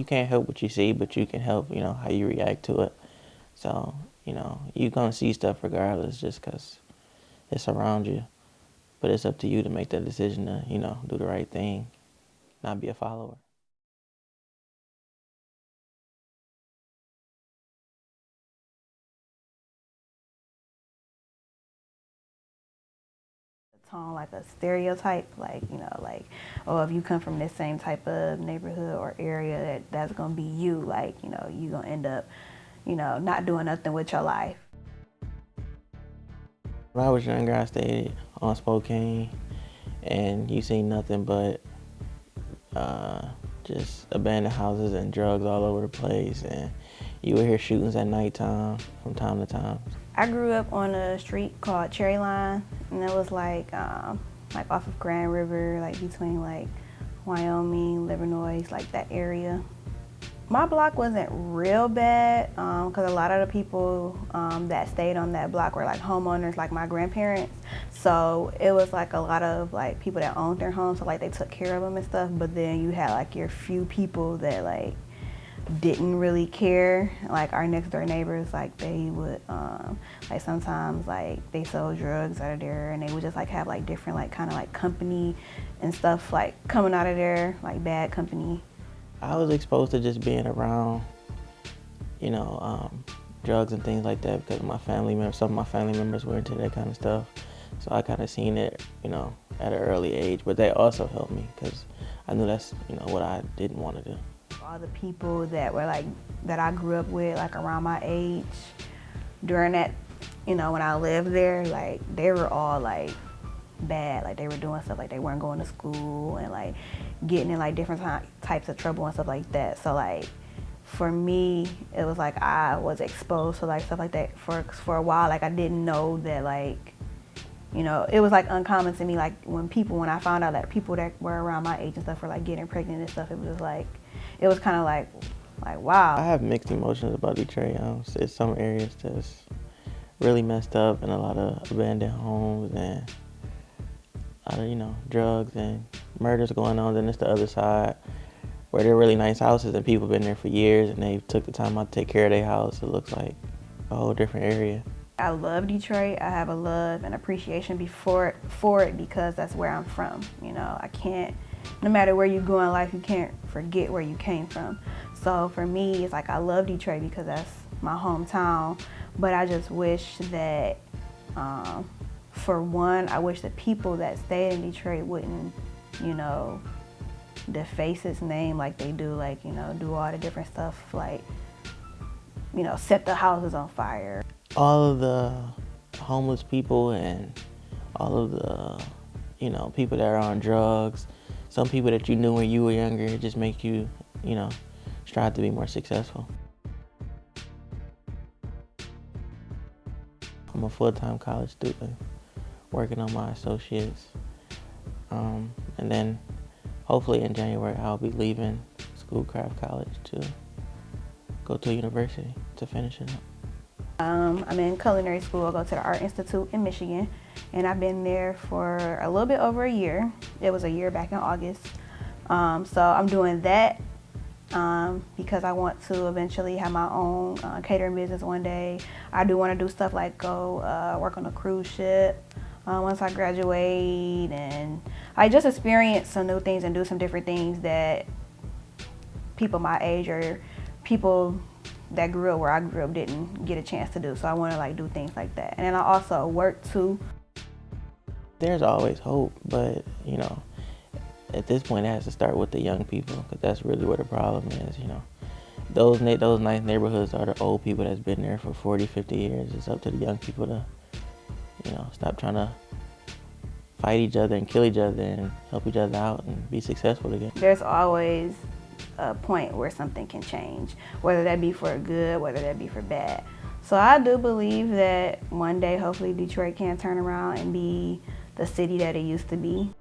You can't help what you see, but you can help, how you react to it. So, you're going to see stuff regardless just because it's around you. But it's up to you to make that decision to, do the right thing, not be a follower. Tone like a stereotype, like, oh, if you come from this same type of neighborhood or area, that's gonna be you, like, you gonna end up, not doing nothing with your life. When I was younger, I stayed on Spokane, and you see nothing but uh, just abandoned houses and drugs all over the place, and you would hear shootings at nighttime from time to time. I grew up on a street called Cherry Line, and it was like off of Grand River, like between like Wyoming, Livernois, like that area. My block wasn't real bad because a lot of the people that stayed on that block were like homeowners, like my grandparents. So it was like a lot of like people that owned their homes, so like they took care of them and stuff. But then you had like your few people that like didn't really care. Like our next door neighbors, like they would like sometimes like they sold drugs out of there, and they would just like have like different like kind of like company and stuff like coming out of there, like bad company. I was exposed to just being around, drugs and things like that because some of my family members were into that kind of stuff. So I kind of seen it, at an early age. But they also helped me because I knew that's, what I didn't want to do. All the people that were like, that I grew up with, like around my age, during that, when I lived there, like they were all like bad. Like they were doing stuff like they weren't going to school and like getting in like different types of trouble and stuff like that. So like for me, it was like I was exposed to like stuff like that for a while. Like I didn't know that like, it was like uncommon to me. Like when I found out that people that were around my age and stuff were like getting pregnant and stuff, it was like, it was kind of like wow. I have mixed emotions about Detroit. It's some areas that's really messed up and a lot of abandoned homes and drugs and murders going on. Then it's the other side where they're really nice houses and people been there for years and they took the time out to take care of their house. It looks like a whole different area. I love Detroit. I have a love and appreciation for it because that's where I'm from. I can't, no matter where you go in life, you can't forget where you came from. So for me, it's like I love Detroit because that's my hometown. But I just wish that, for one, I wish the people that stayed in Detroit wouldn't, deface its name like they do, like, do all the different stuff, like, set the houses on fire. All of the homeless people and all of the, people that are on drugs, some people that you knew when you were younger, it just makes you, strive to be more successful. I'm a full-time college student working on my associates. And then hopefully in January I'll be leaving Schoolcraft College to go to a university to finish it up. I'm in culinary school. I go to the Art Institute in Michigan, and I've been there for a little bit over a year. It was a year back in August. So I'm doing that because I want to eventually have my own catering business one day. I do want to do stuff like go work on a cruise ship once I graduate, and I just experience some new things and do some different things that people my age or people that grew up where I grew up didn't get a chance to do. So I want to like do things like that. And then I also work too. There's always hope, but at this point it has to start with the young people because that's really where the problem is. Those nice neighborhoods are the old people that's been there for 40, 50 years. It's up to the young people to, stop trying to fight each other and kill each other and help each other out and be successful again. There's always a point where something can change, whether that be for good, whether that be for bad. So I do believe that one day, hopefully, Detroit can turn around and be the city that it used to be.